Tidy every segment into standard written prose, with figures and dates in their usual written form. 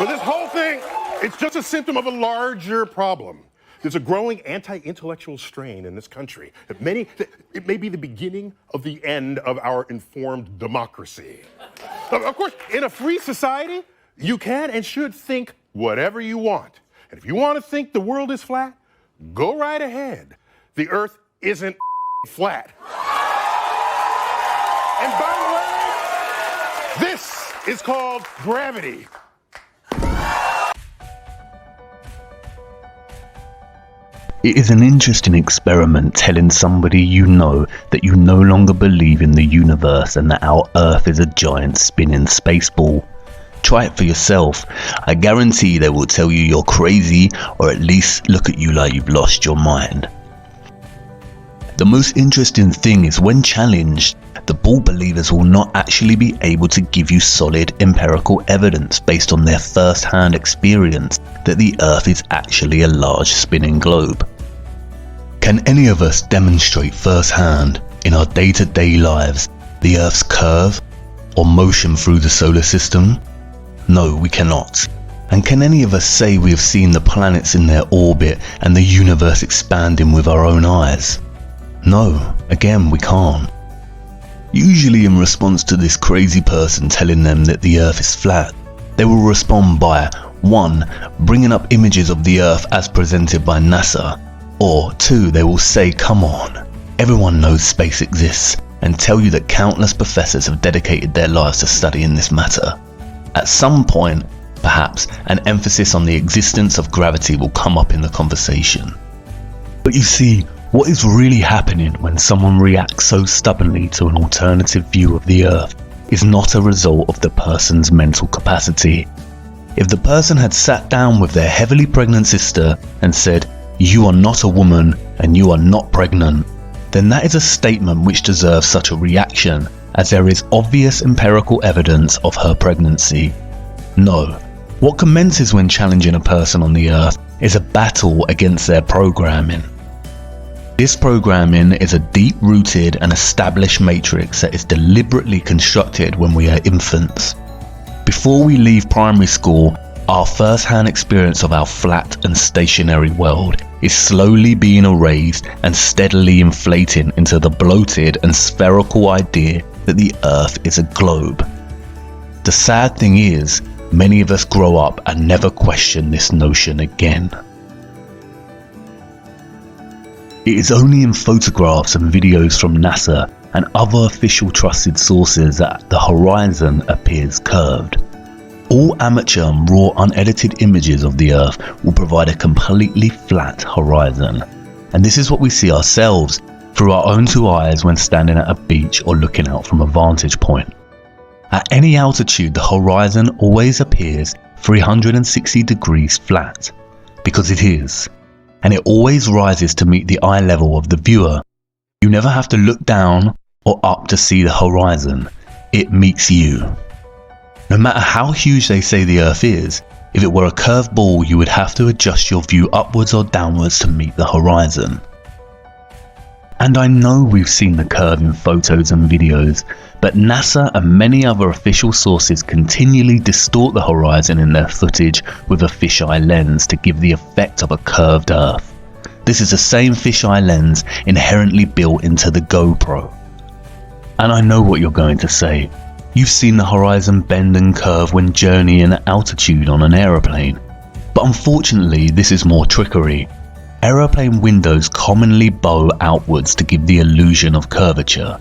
But this whole thing, it's just a symptom of a larger problem. There's a growing anti-intellectual strain in this country. It may be the beginning of the end of our informed democracy. Of course, in a free society, you can and should think whatever you want. And if you want to think the world is flat, go right ahead. The Earth isn't flat. And by the way, this is called gravity. It is an interesting experiment telling somebody you know that you no longer believe in the universe and that our Earth is a giant spinning space ball. Try it for yourself. I guarantee they will tell you you're crazy, or at least look at you like you've lost your mind. The most interesting thing is when challenged, the ball believers will not actually be able to give you solid empirical evidence based on their first-hand experience that the Earth is actually a large spinning globe. Can any of us demonstrate first-hand in our day-to-day lives the Earth's curve or motion through the solar system? No, we cannot. And can any of us say we have seen the planets in their orbit and the universe expanding with our own eyes? No, again, we can't. Usually in response to this crazy person telling them that the Earth is flat, they will respond by 1. Bringing up images of the Earth as presented by NASA, or 2. They will say, come on, everyone knows space exists, and tell you that countless professors have dedicated their lives to studying this matter. At some point, perhaps, an emphasis on the existence of gravity will come up in the conversation. But you see, what is really happening when someone reacts so stubbornly to an alternative view of the Earth is not a result of the person's mental capacity. If the person had sat down with their heavily pregnant sister and said, "You are not a woman and you are not pregnant," then that is a statement which deserves such a reaction, as there is obvious empirical evidence of her pregnancy. No, what commences when challenging a person on the Earth is a battle against their programming. This programming is a deep-rooted and established matrix that is deliberately constructed when we are infants. Before we leave primary school, our first-hand experience of our flat and stationary world is slowly being erased and steadily inflating into the bloated and spherical idea that the Earth is a globe. The sad thing is, many of us grow up and never question this notion again. It is only in photographs and videos from NASA and other official trusted sources that the horizon appears curved. All amateur and raw unedited images of the Earth will provide a completely flat horizon. And this is what we see ourselves through our own two eyes when standing at a beach or looking out from a vantage point. At any altitude, the horizon always appears 360 degrees flat, because it is. And it always rises to meet the eye level of the viewer. You never have to look down or up to see the horizon. It meets you. No matter how huge they say the Earth is, if it were a curved ball, you would have to adjust your view upwards or downwards to meet the horizon. And I know we've seen the curve in photos and videos, but NASA and many other official sources continually distort the horizon in their footage with a fisheye lens to give the effect of a curved Earth. This is the same fisheye lens inherently built into the GoPro. And I know what you're going to say. You've seen the horizon bend and curve when journeying at altitude on an aeroplane. But unfortunately, this is more trickery. Aeroplane windows commonly bow outwards to give the illusion of curvature.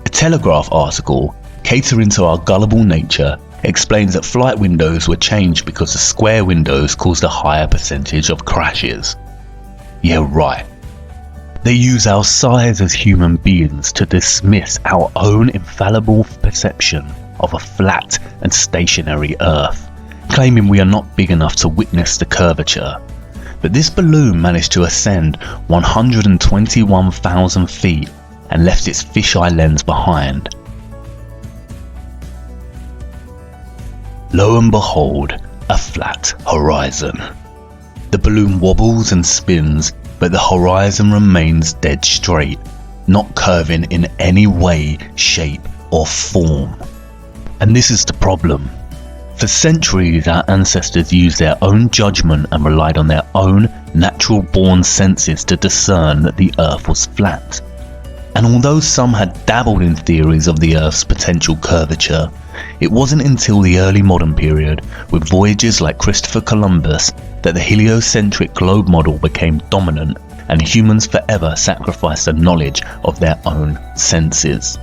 A Telegraph article, catering to our gullible nature, explains that flight windows were changed because the square windows caused a higher percentage of crashes. Yeah, right. They use our size as human beings to dismiss our own infallible perception of a flat and stationary Earth, claiming we are not big enough to witness the curvature. But this balloon managed to ascend 121,000 feet and left its fisheye lens behind. Lo and behold, a flat horizon. The balloon wobbles and spins, but the horizon remains dead straight, not curving in any way, shape or form. And this is the problem. For centuries, our ancestors used their own judgment and relied on their own natural-born senses to discern that the Earth was flat. And although some had dabbled in theories of the Earth's potential curvature, it wasn't until the early modern period, with voyagers like Christopher Columbus, that the heliocentric globe model became dominant and humans forever sacrificed the knowledge of their own senses.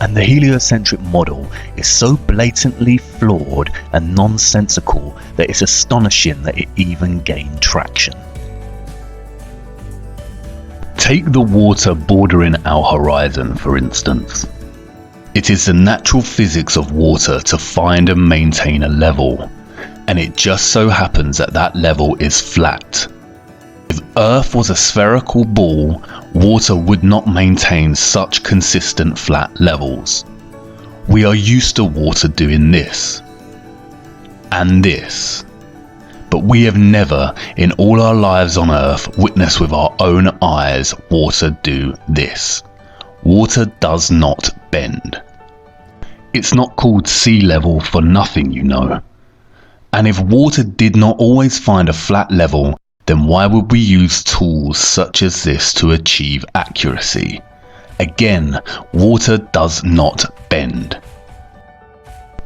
And the heliocentric model is so blatantly flawed and nonsensical that it's astonishing that it even gained traction. Take the water bordering our horizon, for instance. It is the natural physics of water to find and maintain a level, and it just so happens that that level is flat. If Earth was a spherical ball, water would not maintain such consistent flat levels. We are used to water doing this and this, but we have never in all our lives on Earth witnessed with our own eyes water do this. Water does not bend. It's not called sea level for nothing, you know. And if water did not always find a flat level, then why would we use tools such as this to achieve accuracy? Again, water does not bend.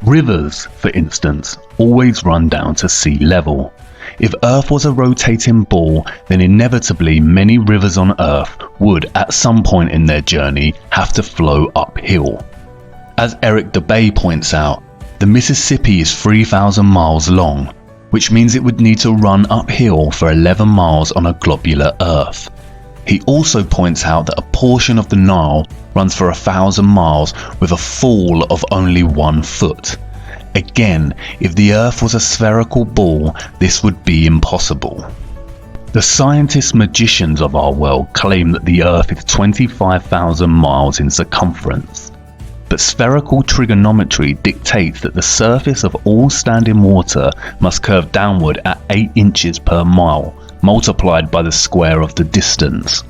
Rivers, for instance, always run down to sea level. If Earth was a rotating ball, then inevitably many rivers on Earth would, at some point in their journey, have to flow uphill. As Eric DeBay points out, the Mississippi is 3,000 miles long, which means it would need to run uphill for 11 miles on a globular Earth. He also points out that a portion of the Nile runs for 1,000 miles with a fall of only 1 foot. Again, if the Earth was a spherical ball, this would be impossible. The scientist magicians of our world claim that the Earth is 25,000 miles in circumference. But spherical trigonometry dictates that the surface of all standing water must curve downward at 8 inches per mile, multiplied by the square of the distance.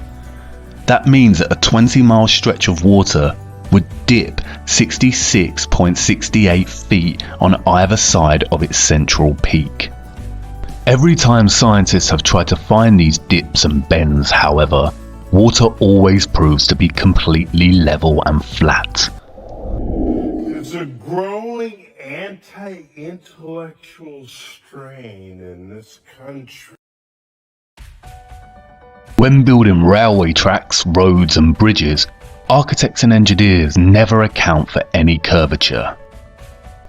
That means that a 20-mile stretch of water would dip 66.68 feet on either side of its central peak. Every time scientists have tried to find these dips and bends, however, water always proves to be completely level and flat. There's a growing anti-intellectual strain in this country. When building railway tracks, roads and bridges, architects and engineers never account for any curvature.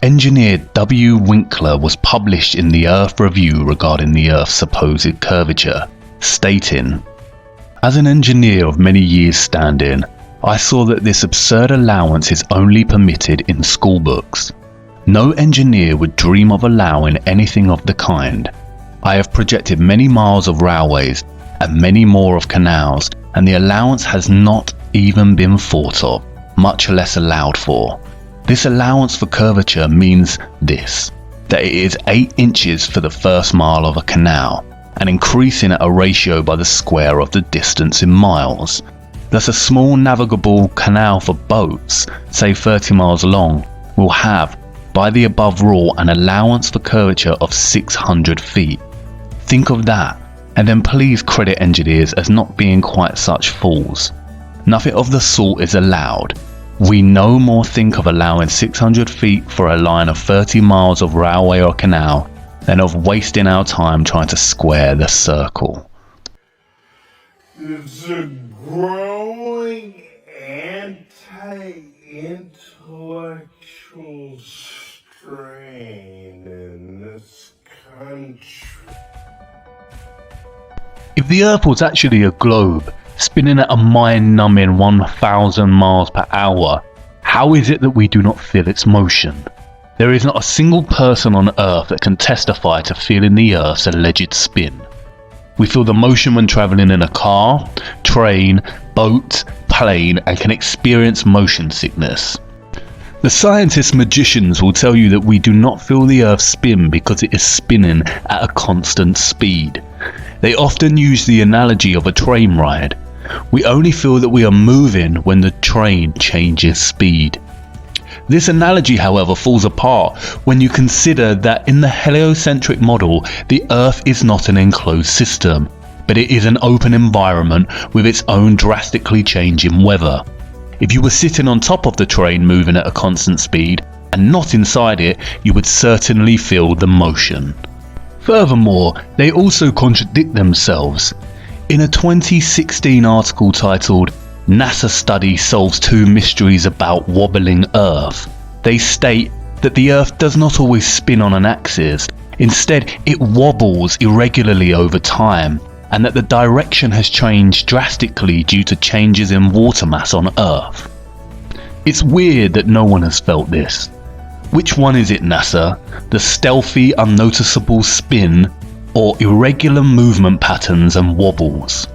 Engineer W. Winkler was published in the Earth Review regarding the Earth's supposed curvature, stating, "As an engineer of many years' standing, I saw that this absurd allowance is only permitted in school books. No engineer would dream of allowing anything of the kind. I have projected many miles of railways and many more of canals, and the allowance has not even been thought of, much less allowed for. This allowance for curvature means this, that it is 8 inches for the first mile of a canal, and increasing at a ratio by the square of the distance in miles. Thus a small navigable canal for boats, say 30 miles long, will have, by the above rule, an allowance for curvature of 600 feet. Think of that, and then please credit engineers as not being quite such fools. Nothing of the sort is allowed. We no more think of allowing 600 feet for a line of 30 miles of railway or canal than of wasting our time trying to square the circle." There's a growing anti-intellectual strain in this country. If the Earth was actually a globe, spinning at a mind-numbing 1,000 miles per hour, how is it that we do not feel its motion? There is not a single person on Earth that can testify to feeling the Earth's alleged spin. We feel the motion when travelling in a car, train, boat, plane, and can experience motion sickness. The scientist magicians will tell you that we do not feel the Earth spin because it is spinning at a constant speed. They often use the analogy of a train ride. We only feel that we are moving when the train changes speed. This analogy, however, falls apart when you consider that in the heliocentric model, the Earth is not an enclosed system, but it is an open environment with its own drastically changing weather. If you were sitting on top of the train moving at a constant speed, and not inside it, you would certainly feel the motion. Furthermore, they also contradict themselves. In a 2016 article titled NASA Study Solves 2 Mysteries About Wobbling Earth, they state that the Earth does not always spin on an axis. Instead, it wobbles irregularly over time, and that the direction has changed drastically due to changes in water mass on Earth. It's weird that no one has felt this. Which one is it, NASA? The stealthy, unnoticeable spin, or irregular movement patterns and wobbles?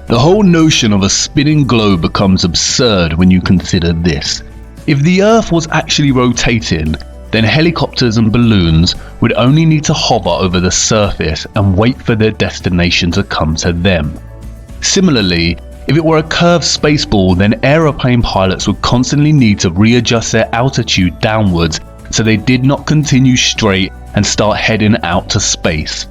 The whole notion of a spinning globe becomes absurd when you consider this. If the Earth was actually rotating, then helicopters and balloons would only need to hover over the surface and wait for their destination to come to them. Similarly, if it were a curved spaceball, then aeroplane pilots would constantly need to readjust their altitude downwards so they did not continue straight and start heading out to space.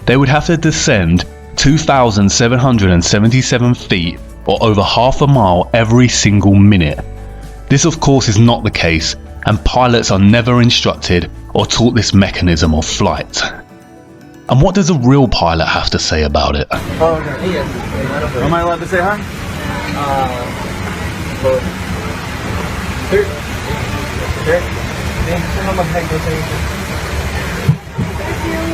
They would have to descend 2,777 feet, or over half a mile every single minute. This of course is not the case, and pilots are never instructed or taught this mechanism of flight. And what does a real pilot have to say about it? Oh, okay. Am I allowed to say hi?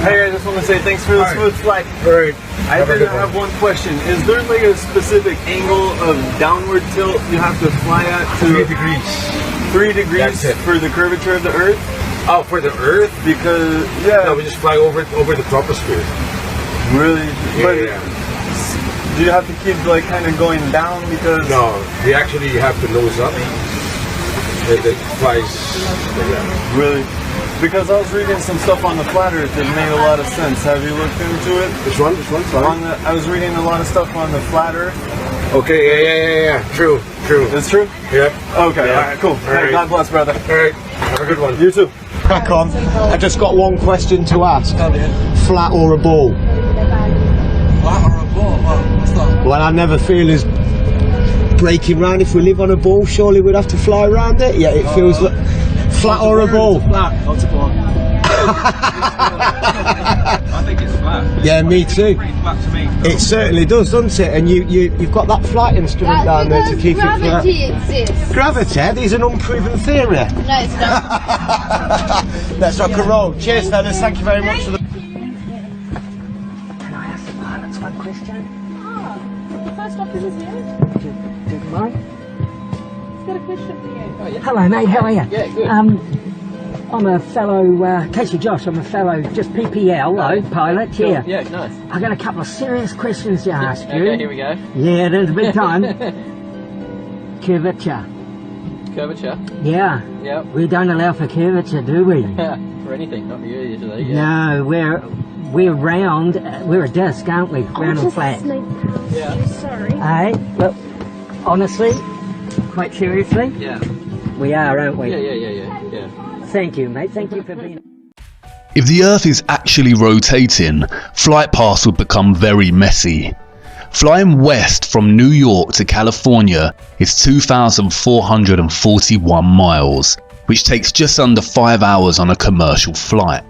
Hey, I just want to say thanks for the smooth flight. Alright. I did have one question. Is there like a specific angle of downward tilt you have to fly at to 3 degrees. 3 degrees That's it. for the curvature of the Earth? Oh, for the Earth? Because No, we just fly over the troposphere. really. But Yeah. do you have to keep like kind of going down because? No, we actually have to nose up. It flies like that. Really? Because I was reading some stuff on the flat Earth that made a lot of sense. Have you looked into it? Which one? Sorry? I was reading a lot of stuff on the flat Earth. Okay, yeah. True. It's true? Yep. Okay, Yeah. alright, cool. All Hey, right. God bless, brother. Alright, have a good one. You too. Crack on. I just got one question to ask. Flat or a ball? Flat or a ball? What's that? Well, I never feel as breaking round. If we live on a ball, surely we'd have to fly around it. Yeah, it feels like flat or a ball. Flat, not a ball. I think it's flat. Yeah, me too. Pretty flat to me. It certainly does, doesn't it? And you've got that flight instrument down there to keep it flat. Gravity exists. Gravity is an unproven theory. No, it's not. Let's rock and roll. Cheers, fellas. Thank you very much for the. Can I ask the pilots one question? First officer's here. Do you mind? He's got a question for you. Hello, mate. How are you? Yeah, good. I'm a fellow, Casey Josh. I'm a fellow, just PPL, pilot. Yeah. Yeah, nice. I got a couple of serious questions to ask you. Okay, here we go. Yeah, there's a big time. Curvature. Curvature. Yeah. Yep. We don't allow for curvature, do we? For anything, not for you usually. Yeah. No, we're round. We're a disc, aren't we? Round and flat. Yeah. Sorry. Hey, look. Honestly, quite seriously, Yeah. we are, aren't we? Yeah. Thank you, mate. Thank you for being. If the Earth is actually rotating, flight paths would become very messy. Flying west from New York to California is 2,441 miles, which takes just under 5 hours on a commercial flight.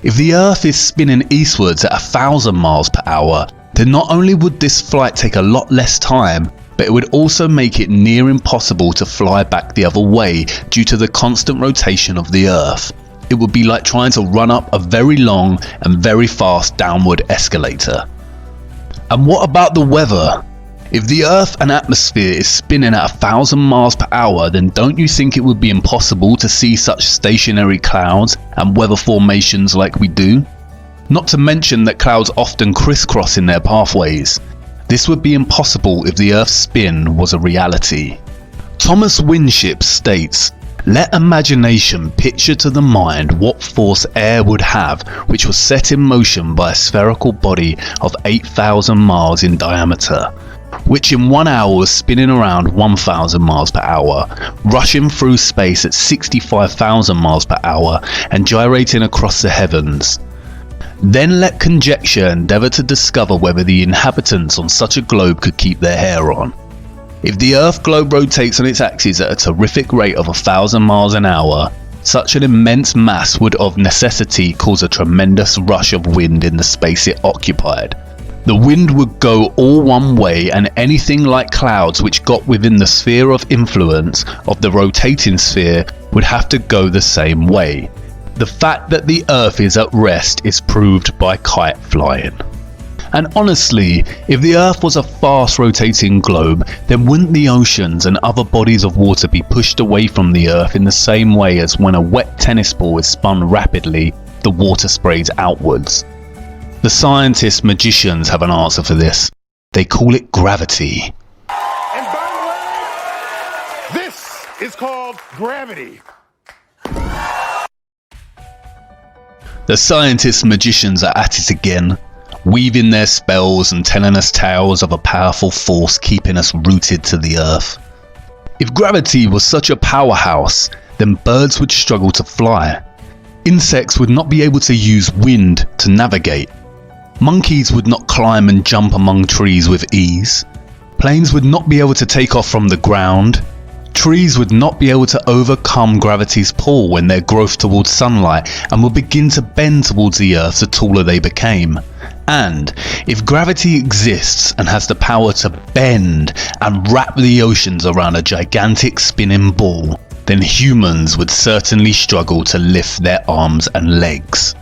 If the Earth is spinning eastwards at 1,000 miles per hour, then not only would this flight take a lot less time, but it would also make it near impossible to fly back the other way due to the constant rotation of the Earth. It would be like trying to run up a very long and very fast downward escalator. And what about the weather? If the Earth and atmosphere is spinning at 1,000 miles per hour, then don't you think it would be impossible to see such stationary clouds and weather formations like we do? Not to mention that clouds often crisscross in their pathways. This would be impossible if the Earth's spin was a reality. Thomas Winship states, "Let imagination picture to the mind what force air would have which was set in motion by a spherical body of 8,000 miles in diameter. which in 1 hour was spinning around 1,000 miles per hour, rushing through space at 65,000 miles per hour and gyrating across the heavens. Then let conjecture endeavour to discover whether the inhabitants on such a globe could keep their hair on. If the Earth globe rotates on its axis at a terrific rate of 1,000 miles an hour, such an immense mass would of necessity cause a tremendous rush of wind in the space it occupied. The wind would go all one way, and anything like clouds which got within the sphere of influence of the rotating sphere would have to go the same way. The fact that the Earth is at rest is proved by kite flying. And honestly, if the Earth was a fast rotating globe, then wouldn't the oceans and other bodies of water be pushed away from the Earth in the same way as when a wet tennis ball is spun rapidly, the water sprays outwards? The scientists magicians have an answer for this. They call it gravity. And by the way, this is called gravity. The scientists magicians are at it again, weaving their spells and telling us tales of a powerful force keeping us rooted to the Earth. If gravity was such a powerhouse, then birds would struggle to fly. Insects would not be able to use wind to navigate. Monkeys would not climb and jump among trees with ease. Planes would not be able to take off from the ground. Trees would not be able to overcome gravity's pull when their growth towards sunlight and would begin to bend towards the Earth the taller they became. And if gravity exists and has the power to bend and wrap the oceans around a gigantic spinning ball, then humans would certainly struggle to lift their arms and legs.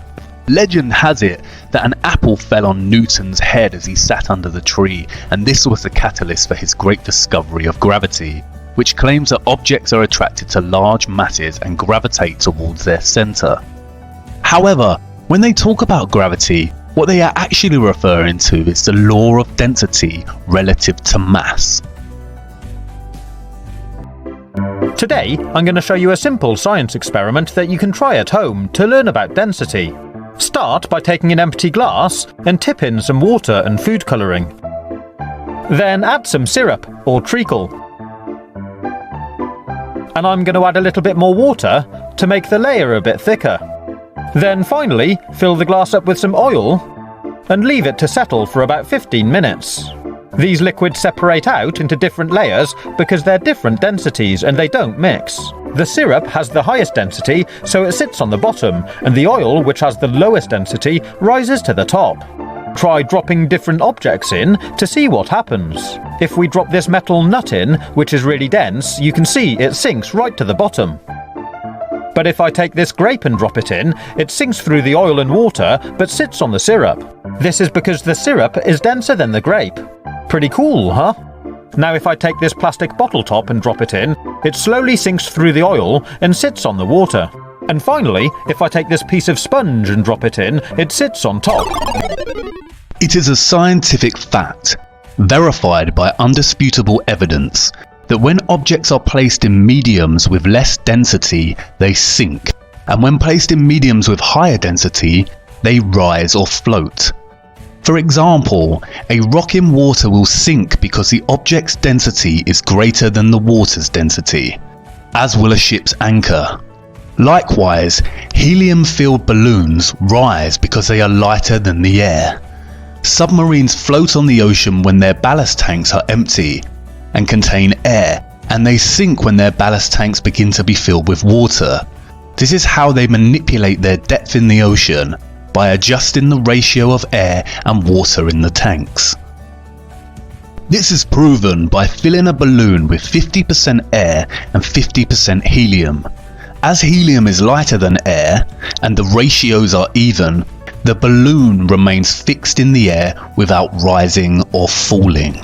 Legend has it that an apple fell on Newton's head as he sat under the tree, and this was the catalyst for his great discovery of gravity, which claims that objects are attracted to large masses and gravitate towards their centre. However, when they talk about gravity, what they are actually referring to is the law of density relative to mass. Today, I'm going to show you a simple science experiment that you can try at home to learn about density. Start by taking an empty glass and tip in some water and food colouring. Then add some syrup or treacle. And I'm going to add a little bit more water to make the layer a bit thicker. Then finally, fill the glass up with some oil and leave it to settle for about 15 minutes. These liquids separate out into different layers because they're different densities and they don't mix. The syrup has the highest density, so it sits on the bottom, and the oil, which has the lowest density, rises to the top. Try dropping different objects in to see what happens. If we drop this metal nut in, which is really dense, you can see it sinks right to the bottom. But if I take this grape and drop it in, it sinks through the oil and water, but sits on the syrup. This is because the syrup is denser than the grape. Pretty cool, huh? Now if I take this plastic bottle top and drop it in, it slowly sinks through the oil and sits on the water. And finally, if I take this piece of sponge and drop it in, it sits on top. It is a scientific fact, verified by undisputable evidence, that when objects are placed in mediums with less density, they sink, and when placed in mediums with higher density, they rise or float. For example, a rock in water will sink because the object's density is greater than the water's density, as will a ship's anchor. Likewise, helium-filled balloons rise because they are lighter than the air. Submarines float on the ocean when their ballast tanks are empty and contain air, and they sink when their ballast tanks begin to be filled with water. This is how they manipulate their depth in the ocean, by adjusting the ratio of air and water in the tanks. This is proven by filling a balloon with 50% air and 50% helium. As helium is lighter than air and the ratios are even, the balloon remains fixed in the air without rising or falling.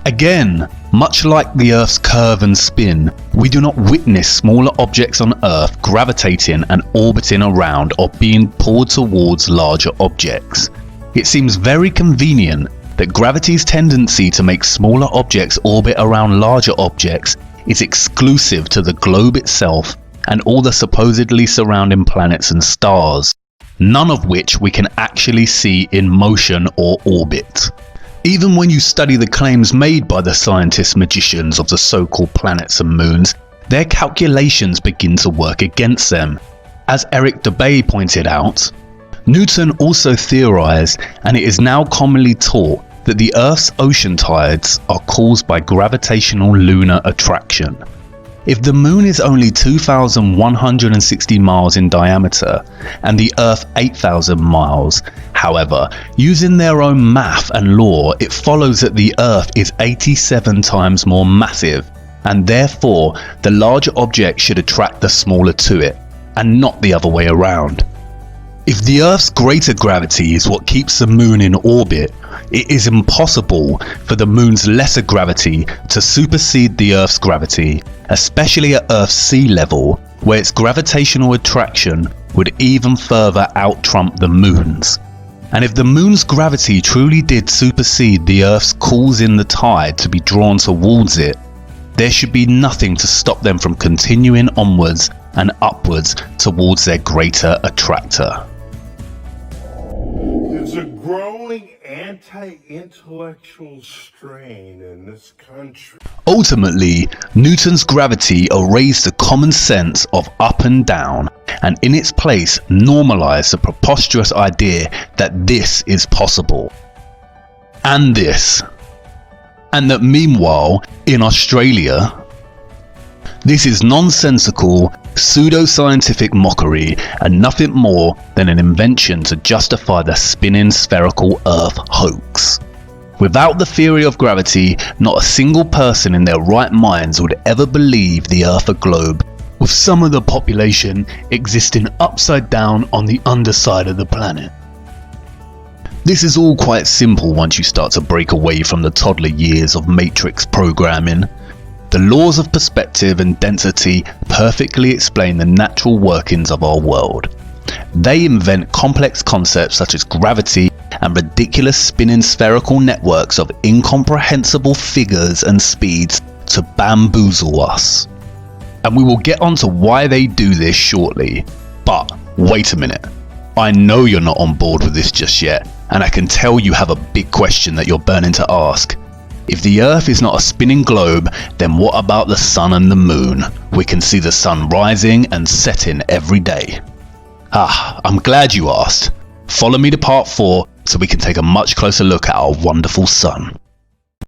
Again, much like the Earth's curve and spin, we do not witness smaller objects on Earth gravitating and orbiting around or being pulled towards larger objects. It seems very convenient that gravity's tendency to make smaller objects orbit around larger objects is exclusive to the globe itself and all the supposedly surrounding planets and stars, none of which we can actually see in motion or orbit. Even when you study the claims made by the scientist magicians of the so-called planets and moons, their calculations begin to work against them. As Eric Dubay pointed out, Newton also theorized, and it is now commonly taught, that the Earth's ocean tides are caused by gravitational lunar attraction. If the moon is only 2,160 miles in diameter and the Earth 8,000 miles, however, using their own math and law, it follows that the Earth is 87 times more massive, and therefore the larger object should attract the smaller to it, and not the other way around. If the Earth's greater gravity is what keeps the moon in orbit, it is impossible for the moon's lesser gravity to supersede the Earth's gravity, especially at Earth's sea level, where its gravitational attraction would even further out-trump the moon's. And if the moon's gravity truly did supersede the Earth's causing the tide to be drawn towards it, there should be nothing to stop them from continuing onwards and upwards towards their greater attractor. There's a growing anti-intellectual strain in this country. Ultimately, Newton's gravity erased the common sense of up and down, and in its place normalized the preposterous idea that this is possible. And this. And that meanwhile, in Australia, this is nonsensical, pseudo-scientific mockery and nothing more than an invention to justify the spinning spherical Earth hoax. Without the theory of gravity, not a single person in their right minds would ever believe the Earth a globe, with some of the population existing upside down on the underside of the planet. This is all quite simple once you start to break away from the toddler years of matrix programming. The laws of perspective and density perfectly explain the natural workings of our world. They invent complex concepts such as gravity and ridiculous spinning spherical networks of incomprehensible figures and speeds to bamboozle us. And we will get onto why they do this shortly. But wait a minute. I know you're not on board with this just yet, and I can tell you have a big question that you're burning to ask. If the Earth is not a spinning globe, then what about the sun and the moon? We can see the sun rising and setting every day. I'm glad you asked. Follow me to part 4 so we can take a much closer look at our wonderful sun.